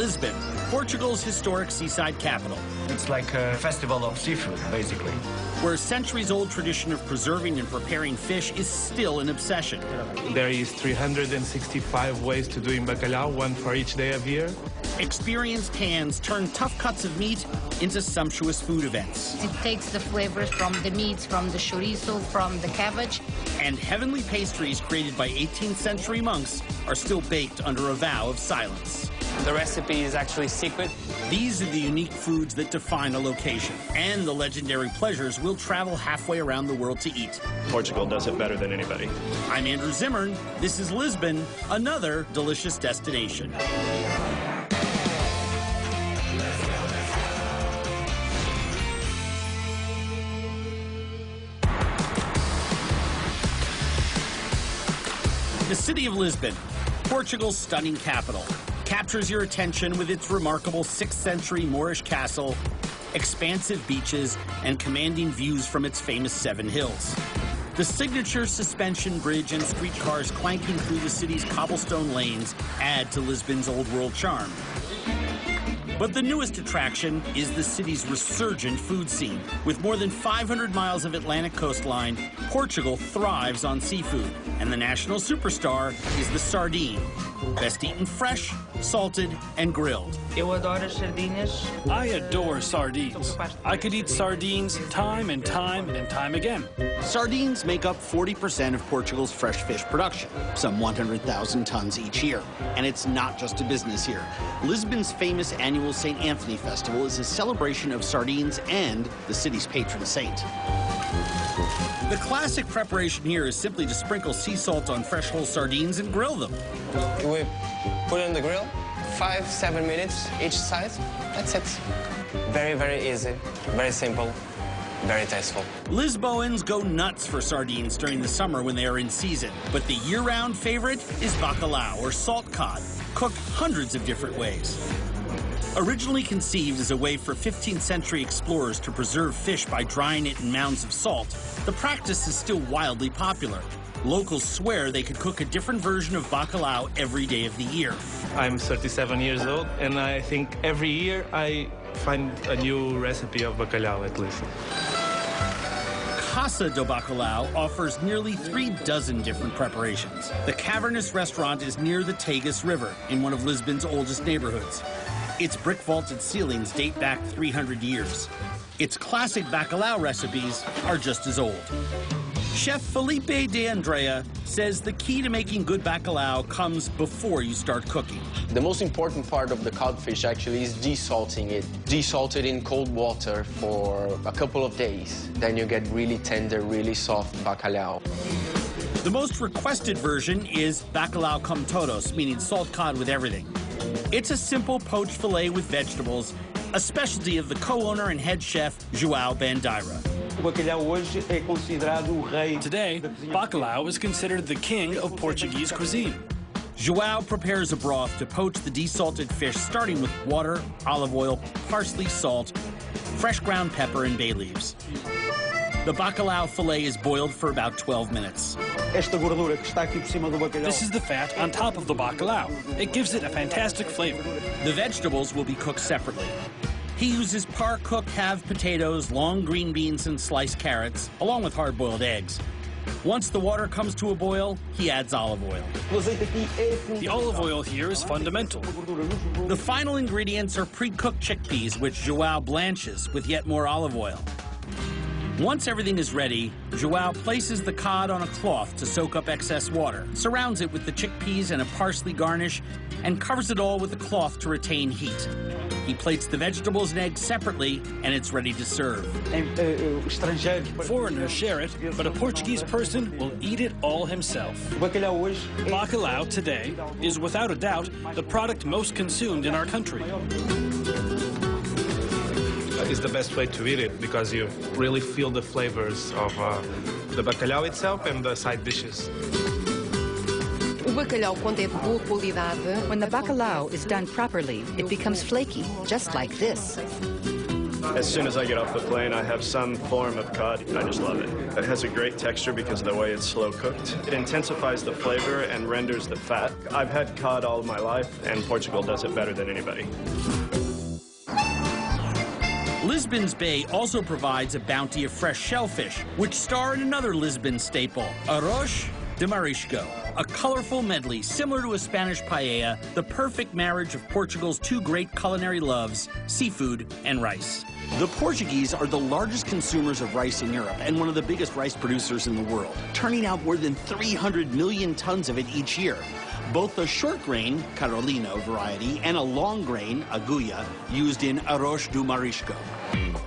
Lisbon, Portugal's historic seaside capital. It's like a festival of seafood, basically. Where a centuries-old tradition of preserving and preparing fish is still an obsession. There is 365 ways to doing bacalhau, one for each day of year. Experienced hands turn tough cuts of meat into sumptuous food events. It takes the flavors from the meats, from the chorizo, from the cabbage. And heavenly pastries created by 18th century monks are still baked under a vow of silence. The recipe is actually secret. These are the unique foods that define a location, and the legendary pleasures we'll travel halfway around the world to eat. Portugal does it better than anybody. I'm Andrew Zimmern. This is Lisbon, another delicious destination. The city of Lisbon, Portugal's stunning capital, captures your attention with its remarkable 6th century Moorish castle, expansive beaches, and commanding views from its famous 7 hills. The signature suspension bridge and streetcars clanking through the city's cobblestone lanes add to Lisbon's old world charm. But the newest attraction is the city's resurgent food scene. With more than 500 miles of Atlantic coastline, Portugal thrives on seafood, and the national superstar is the sardine. Best eaten fresh, salted, and grilled. I adore sardines. I could eat sardines time and time and time again. Sardines make up 40% of Portugal's fresh fish production, some 100,000 tons each year. And it's not just a business here. Lisbon's famous annual St. Anthony Festival is a celebration of sardines and the city's patron saint. The classic preparation here is simply to sprinkle sea salt on fresh whole sardines and grill them. We put it on the grill, 5-7 minutes each side. That's it. Very, very easy, very simple, very tasteful. Lisboans go nuts for sardines during the summer when they are in season. But the year-round favorite is bacalhau, or salt cod, cooked hundreds of different ways. Originally conceived as a way for 15th century explorers to preserve fish by drying it in mounds of salt, the practice is still wildly popular. Locals swear they could cook a different version of bacalhau every day of the year. I'm 37 years old, and I think every year I find a new recipe of bacalhau at least. Casa do Bacalhau offers nearly 36 different preparations. The cavernous restaurant is near the Tagus River in one of Lisbon's oldest neighborhoods. Its brick-vaulted ceilings date back 300 years. Its classic bacalhau recipes are just as old. Chef Felipe de Andrea says the key to making good bacalhau comes before you start cooking. The most important part of the codfish actually is desalting it. Desalt it in cold water for a couple of days. Then you get really tender, really soft bacalhau. The most requested version is bacalhau com todos, meaning salt cod with everything. It's a simple poached filet with vegetables, a specialty of the co-owner and head chef, João Bandeira. Today, bacalhau is considered the king of Portuguese cuisine. João prepares a broth to poach the desalted fish, starting with water, olive oil, parsley, salt, fresh ground pepper, and bay leaves. The bacalhau fillet is boiled for about 12 minutes. This is the fat on top of the bacalhau. It gives it a fantastic flavor. The vegetables will be cooked separately. He uses par-cooked halve potatoes, long green beans, and sliced carrots, along with hard-boiled eggs. Once the water comes to a boil, he adds olive oil. The olive oil here is fundamental. The final ingredients are pre-cooked chickpeas, which João blanches with yet more olive oil. Once everything is ready, João places the cod on a cloth to soak up excess water, surrounds it with the chickpeas and a parsley garnish, and covers it all with a cloth to retain heat. He plates the vegetables and eggs separately, and it's ready to serve. Foreigners share it, but a Portuguese person will eat it all himself. Bacalhau today is without a doubt the product most consumed in our country. It's the best way to eat it because you really feel the flavors of the bacalhau itself and the side dishes. When the bacalhau is done properly, it becomes flaky, just like this. As soon as I get off the plane, I have some form of cod. I just love it. It has a great texture because of the way it's slow cooked. It intensifies the flavor and renders the fat. I've had cod all my life, and Portugal does it better than anybody. Lisbon's bay also provides a bounty of fresh shellfish, which star in another Lisbon staple, arroz de marisco, a colorful medley similar to a Spanish paella, the perfect marriage of Portugal's two great culinary loves, seafood and rice. The Portuguese are the largest consumers of rice in Europe and one of the biggest rice producers in the world, turning out more than 300 million tons of it each year. Both the short grain, Carolina variety, and a long grain, agulla, used in arroz do marisco.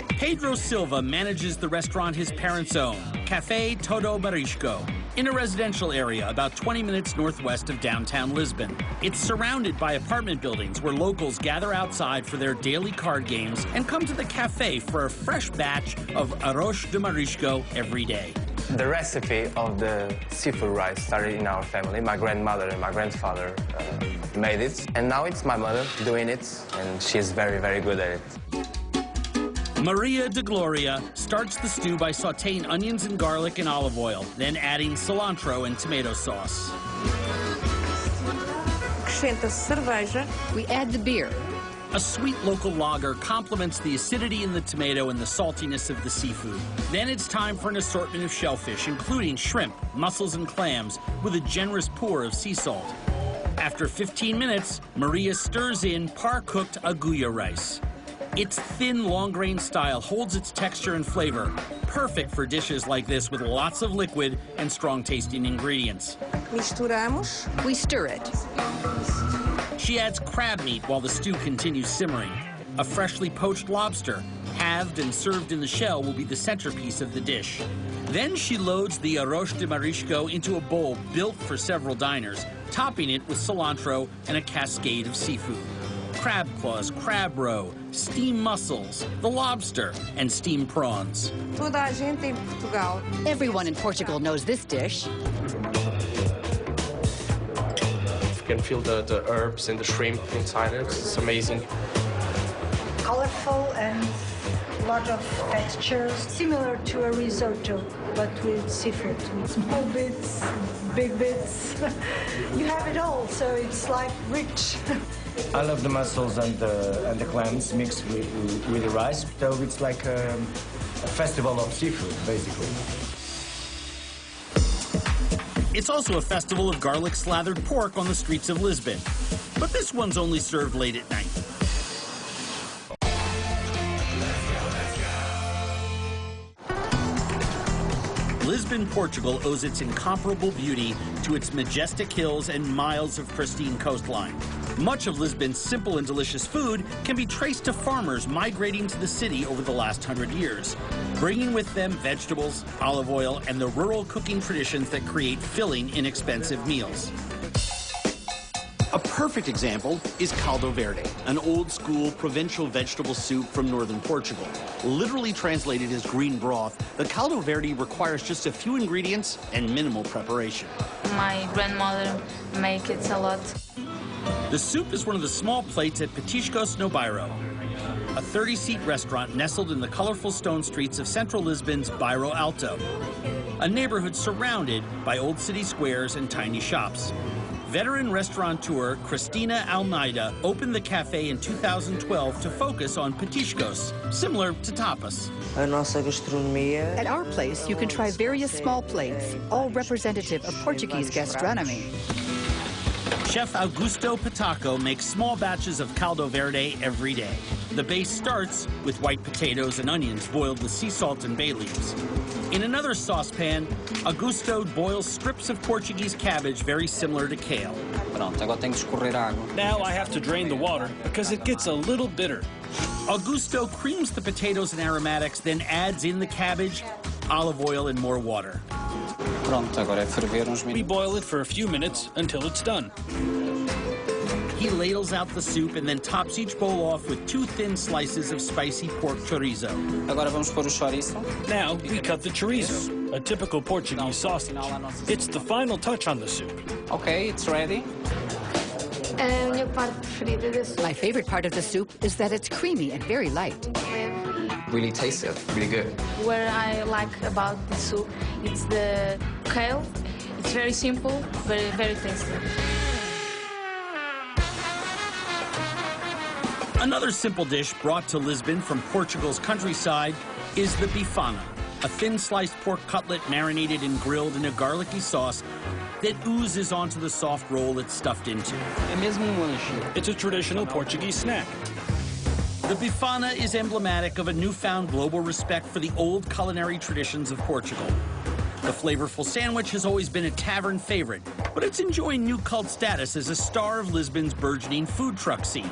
Pedro Silva manages the restaurant his parents own, Café Todo Marisco, in a residential area about 20 minutes northwest of downtown Lisbon. It's surrounded by apartment buildings where locals gather outside for their daily card games and come to the cafe for a fresh batch of arroz de marisco every day. The recipe of the seafood rice started in our family. My grandmother and my grandfather made it, and now it's my mother doing it, and she's very, very good at it. Maria de Gloria starts the stew by sautéing onions and garlic in olive oil, then adding cilantro and tomato sauce. We add the beer. A sweet local lager complements the acidity in the tomato and the saltiness of the seafood. Then it's time for an assortment of shellfish, including shrimp, mussels, and clams, with a generous pour of sea salt. After 15 minutes, Maria stirs in par-cooked agulla rice. Its thin, long-grain style holds its texture and flavor, perfect for dishes like this with lots of liquid and strong-tasting ingredients. We stir it. She adds crab meat while the stew continues simmering. A freshly poached lobster, halved and served in the shell, will be the centerpiece of the dish. Then she loads the arroz de marisco into a bowl built for several diners, topping it with cilantro and a cascade of seafood. Crab claws, crab roe, steamed mussels, the lobster, and steamed prawns. Everyone in Portugal knows this dish. You can feel the herbs and the shrimp inside it. It's amazing. Colorful and a lot of textures, similar to a risotto, but with seafood. Small bits, big bits. You have it all, so it's like rich. I love the mussels and the clams mixed with the rice. So it's like a festival of seafood, basically. It's also a festival of garlic-slathered pork on the streets of Lisbon. But this one's only served late at night. Lisbon, Portugal owes its incomparable beauty to its majestic hills and miles of pristine coastline. Much of Lisbon's simple and delicious food can be traced to farmers migrating to the city over the last 100 years, bringing with them vegetables, olive oil, and the rural cooking traditions that create filling, inexpensive meals. A perfect example is caldo verde, an old-school provincial vegetable soup from northern Portugal. Literally translated as green broth, the caldo verde requires just a few ingredients and minimal preparation. My grandmother makes it a lot. The soup is one of the small plates at Petiscos no Bairro, a 30-seat restaurant nestled in the colorful stone streets of central Lisbon's Bairro Alto, a neighborhood surrounded by old city squares and tiny shops. Veteran restaurateur Cristina Almeida opened the cafe in 2012 to focus on petiscos, similar to tapas. At our place, you can try various small plates, all representative of Portuguese gastronomy. Chef Augusto Pataco makes small batches of caldo verde every day. The base starts with white potatoes and onions boiled with sea salt and bay leaves. In another saucepan, Augusto boils strips of Portuguese cabbage very similar to kale. Now I have to drain the water because it gets a little bitter. Augusto creams the potatoes and aromatics, then adds in the cabbage, olive oil, and more water. We boil it for a few minutes until it's done. He ladles out the soup and then tops each bowl off with 2 thin slices of spicy pork chorizo. Now we cut the chorizo, a typical Portuguese sausage. It's the final touch on the soup. Okay, it's ready. My favorite part of the soup is that it's creamy and very light. really tasty, really good. What I like about the soup, it's the kale. It's very simple, but very tasty. Another simple dish brought to Lisbon from Portugal's countryside is the bifana, a thin sliced pork cutlet marinated and grilled in a garlicky sauce that oozes onto the soft roll it's stuffed into. It's a traditional Portuguese snack. The bifana is emblematic of a newfound global respect for the old culinary traditions of Portugal. The flavorful sandwich has always been a tavern favorite, but it's enjoying new cult status as a star of Lisbon's burgeoning food truck scene.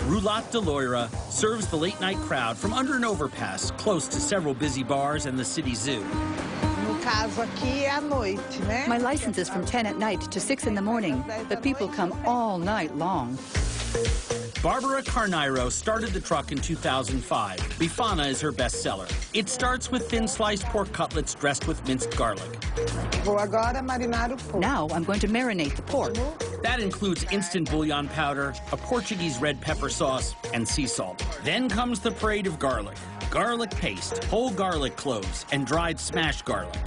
Roulade de Loira serves the late-night crowd from under an overpass close to several busy bars and the city zoo. My license is from 10 at night to 6 in the morning, but people come all night long. Barbara Carneiro started the truck in 2005. Bifana is her bestseller. It starts with thin sliced pork cutlets dressed with minced garlic. Now I'm going to marinate the pork. That includes instant bouillon powder, a Portuguese red pepper sauce, and sea salt. Then comes the parade of garlic. Garlic paste, whole garlic cloves, and dried smashed garlic.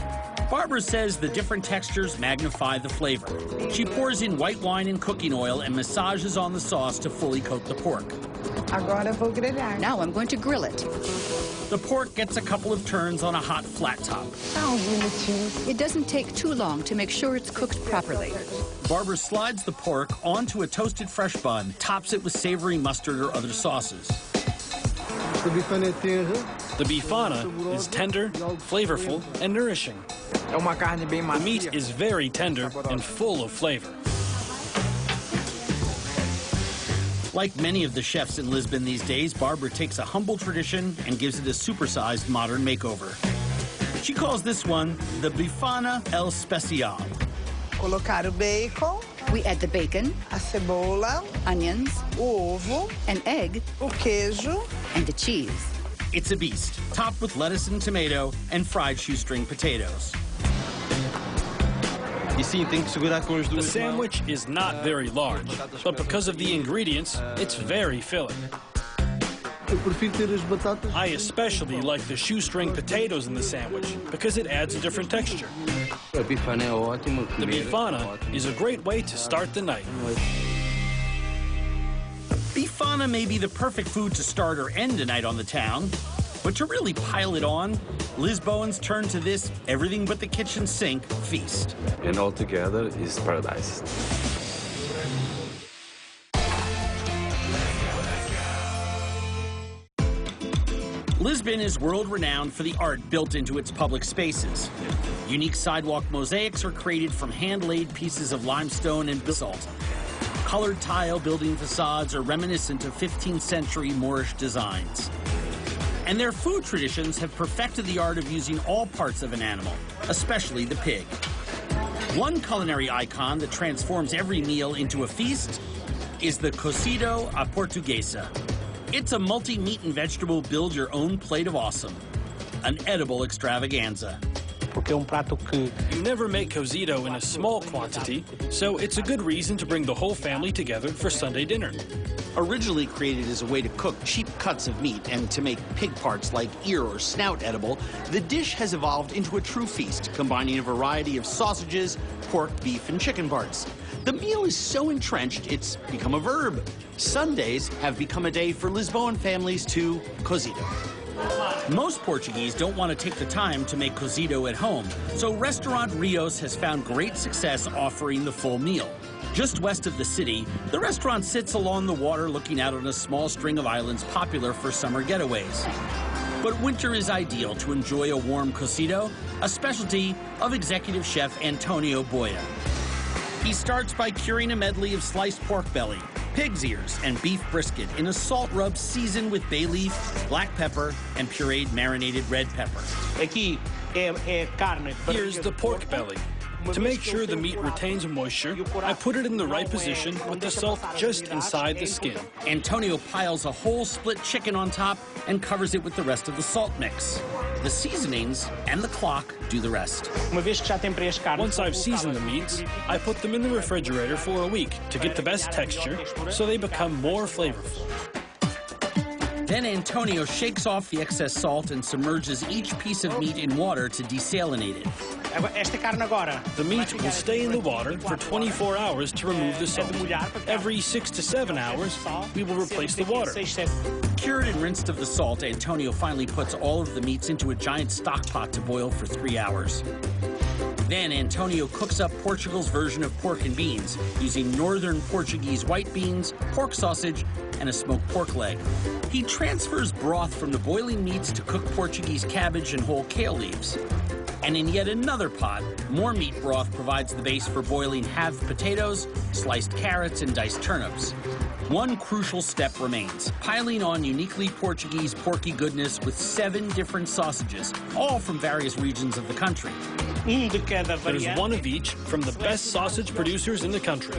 Barbara says the different textures magnify the flavor. She pours in white wine and cooking oil and massages on the sauce to fully coat the pork. Now I'm going to grill it. The pork gets a couple of turns on a hot flat top. It doesn't take too long to make sure it's cooked properly. Barbara slides the pork onto a toasted fresh bun, tops it with savory mustard or other sauces. The bifana is tender, flavorful, and nourishing. The meat is very tender and full of flavor. Like many of the chefs in Lisbon these days, Barbara takes a humble tradition and gives it a supersized modern makeover. She calls this one the Bifana El Special. We add the bacon, a cebola, onions, o ovo, an egg, o queijo, and the cheese. It's a beast, topped with lettuce and tomato and fried shoestring potatoes. The sandwich is not very large, but because of the ingredients, it's very filling. I especially like the shoestring potatoes in the sandwich because it adds a different texture. The bifana is a great way to start the night. Bifana may be the perfect food to start or end a night on the town, but to really pile it on, Lisboans turn to this everything-but-the-kitchen-sink feast. And altogether is paradise. Lisbon is world-renowned for the art built into its public spaces. Unique sidewalk mosaics are created from hand-laid pieces of limestone and basalt. Colored tile building facades are reminiscent of 15th century Moorish designs. And their food traditions have perfected the art of using all parts of an animal, especially the pig. One culinary icon that transforms every meal into a feast is the cocido à portuguesa. It's a multi-meat and vegetable build-your-own plate of awesome, an edible extravaganza. You never make cocido in a small quantity, so it's a good reason to bring the whole family together for Sunday dinner. Originally created as a way to cook cheap cuts of meat and to make pig parts like ear or snout edible, the dish has evolved into a true feast, combining a variety of sausages, pork, beef, and chicken parts. The meal is so entrenched, it's become a verb. Sundays have become a day for Lisboan families to cocido. Most Portuguese don't want to take the time to make cocido at home, so Restaurant Rios has found great success offering the full meal. Just west of the city, the restaurant sits along the water looking out on a small string of islands popular for summer getaways. But winter is ideal to enjoy a warm cocido, a specialty of executive chef Antonio Boya. He starts by curing a medley of sliced pork belly, pig's ears, and beef brisket in a salt rub seasoned with bay leaf, black pepper, and pureed marinated red pepper. Here's the pork belly. To make sure the meat retains moisture, I put it in the right position with the salt just inside the skin. Antonio piles a whole split chicken on top and covers it with the rest of the salt mix. The seasonings and the clock do the rest. Once I've seasoned the meats, I put them in the refrigerator for a week to get the best texture so they become more flavorful. Then Antonio shakes off the excess salt and submerges each piece of meat in water to desalinate it. The meat will stay in the water for 24 hours to remove the salt. Every 6 to 7 hours, we will replace the water. Cured and rinsed of the salt, Antonio finally puts all of the meats into a giant stock pot to boil for 3 hours. Then Antonio cooks up Portugal's version of pork and beans using northern Portuguese white beans, pork sausage, and a smoked pork leg. He transfers broth from the boiling meats to cook Portuguese cabbage and whole kale leaves. And in yet another pot, more meat broth provides the base for boiling halved potatoes, sliced carrots, and diced turnips. One crucial step remains, piling on uniquely Portuguese porky goodness with 7 different sausages, all from various regions of the country. There's one of each from the best sausage producers in the country.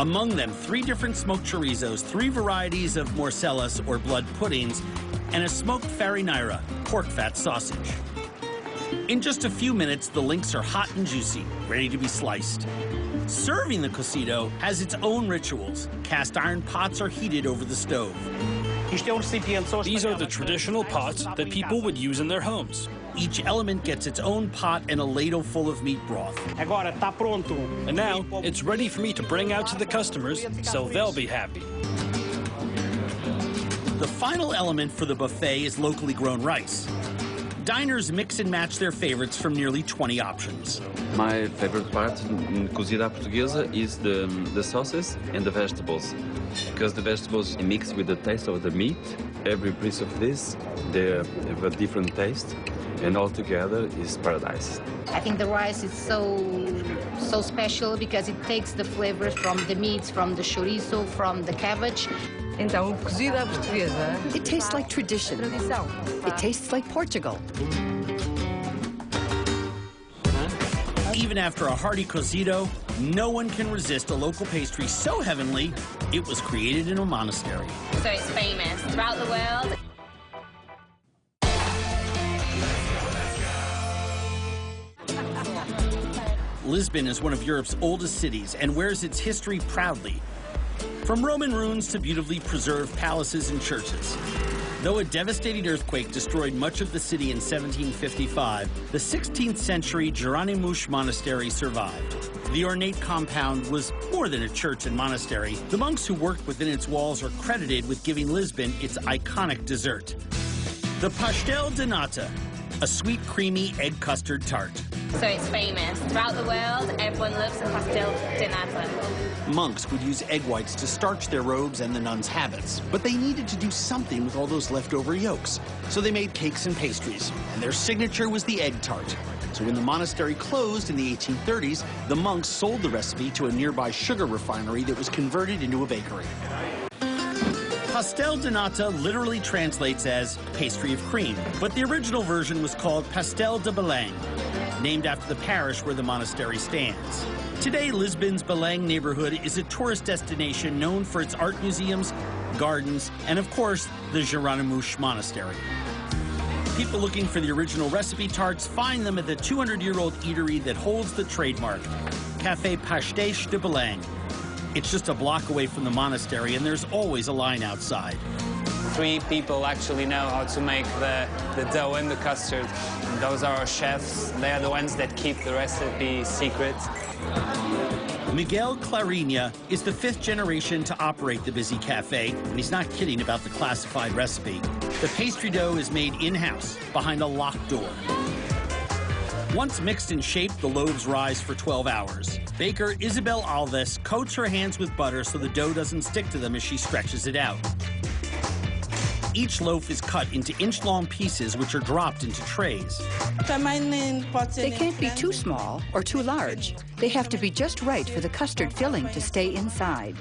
Among them, 3 different smoked chorizos, 3 varieties of morcellas or blood puddings, and a smoked farinheira, pork fat sausage. In just a few minutes, the links are hot and juicy, ready to be sliced. Serving the cocido has its own rituals. Cast iron pots are heated over the stove. These are the traditional pots that people would use in their homes. Each element gets its own pot and a ladle full of meat broth. And now, it's ready for me to bring out to the customers, so they'll be happy. The final element for the buffet is locally grown rice. Diners mix and match their favorites from nearly 20 options. My favorite part in cozida portuguesa is the sauces and the vegetables, because the vegetables mix with the taste of the meat. Every piece of this, they have a different taste, and all together is paradise. I think the rice is so special because it takes the flavors from the meats, from the chorizo, from the cabbage. Então, cozida portuguesa. It tastes like tradition. It tastes like Portugal. Even after a hearty cozido, no one can resist a local pastry so heavenly, it was created in a monastery. So it's famous throughout the world. Lisbon is one of Europe's oldest cities and wears its history proudly. From Roman ruins to beautifully preserved palaces and churches. Though a devastating earthquake destroyed much of the city in 1755, the 16th century Jerónimos Monastery survived. The ornate compound was more than a church and monastery. The monks who worked within its walls are credited with giving Lisbon its iconic dessert, the pastel de nata, a sweet, creamy egg custard tart. So it's famous throughout the world. Everyone loves the pastel de nata. Monks would use egg whites to starch their robes and the nuns' habits, but they needed to do something with all those leftover yolks. So they made cakes and pastries, and their signature was the egg tart. So when the monastery closed in the 1830s, the monks sold the recipe to a nearby sugar refinery that was converted into a bakery. Pastel de nata literally translates as pastry of cream, but the original version was called Pastel de Belém, named after the parish where the monastery stands. Today, Lisbon's Belém neighborhood is a tourist destination known for its art museums, gardens, and of course, the Jerónimos Monastery. People looking for the original recipe tarts find them at the 200-year-old eatery that holds the trademark, Café Pastéis de Belém. It's just a block away from the monastery, and there's always a line outside. 3 people actually know how to make the dough and the custard. And those are our chefs. They are the ones that keep the recipe secret. Miguel Clarinha is the 5th generation to operate the busy cafe, and he's not kidding about the classified recipe. The pastry dough is made in-house, behind a locked door. Once mixed and shaped, the loaves rise for 12 hours. Baker Isabel Alves coats her hands with butter so the dough doesn't stick to them as she stretches it out. Each loaf is cut into inch-long pieces which are dropped into trays. They can't be too small or too large. They have to be just right for the custard filling to stay inside.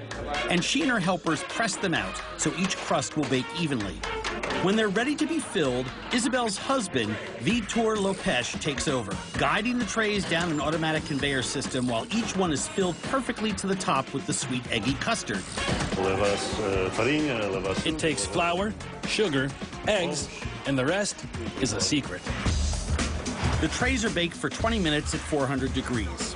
And she and her helpers press them out so each crust will bake evenly. When they're ready to be filled, Isabel's husband, Vitor Lopes, takes over, guiding the trays down an automatic conveyor system while each one is filled perfectly to the top with the sweet, eggy custard. It takes flour, sugar, eggs, and the rest is a secret. The trays are baked for 20 minutes at 400 degrees.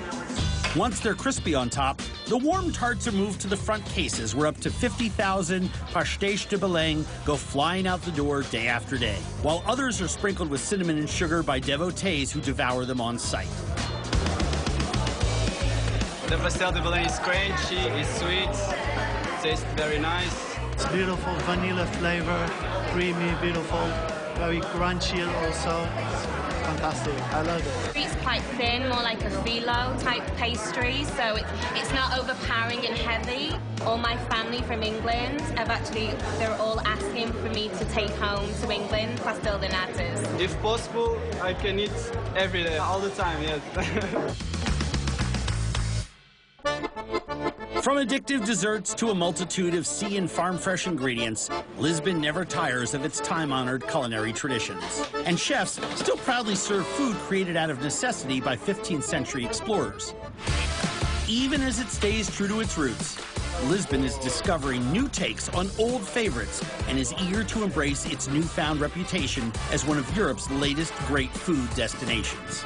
Once they're crispy on top, The warm tarts are moved to the front cases, where up to 50,000 pastéis de Belém go flying out the door day after day, while others are sprinkled with cinnamon and sugar by devotees who devour them on site. The pastel de Belém is crunchy, it's sweet, tastes very nice. It's beautiful vanilla flavor, creamy, beautiful, very crunchy also. Fantastic, I love it. It's quite thin, more like a phyllo type pastry, so it's not overpowering and heavy. All my family from England they're all asking for me to take home to England pastel de natas. If possible, I can eat every day, all the time, yes. From addictive desserts to a multitude of sea and farm-fresh ingredients, Lisbon never tires of its time-honored culinary traditions. And chefs still proudly serve food created out of necessity by 15th century explorers. Even as it stays true to its roots, Lisbon is discovering new takes on old favorites and is eager to embrace its newfound reputation as one of Europe's latest great food destinations.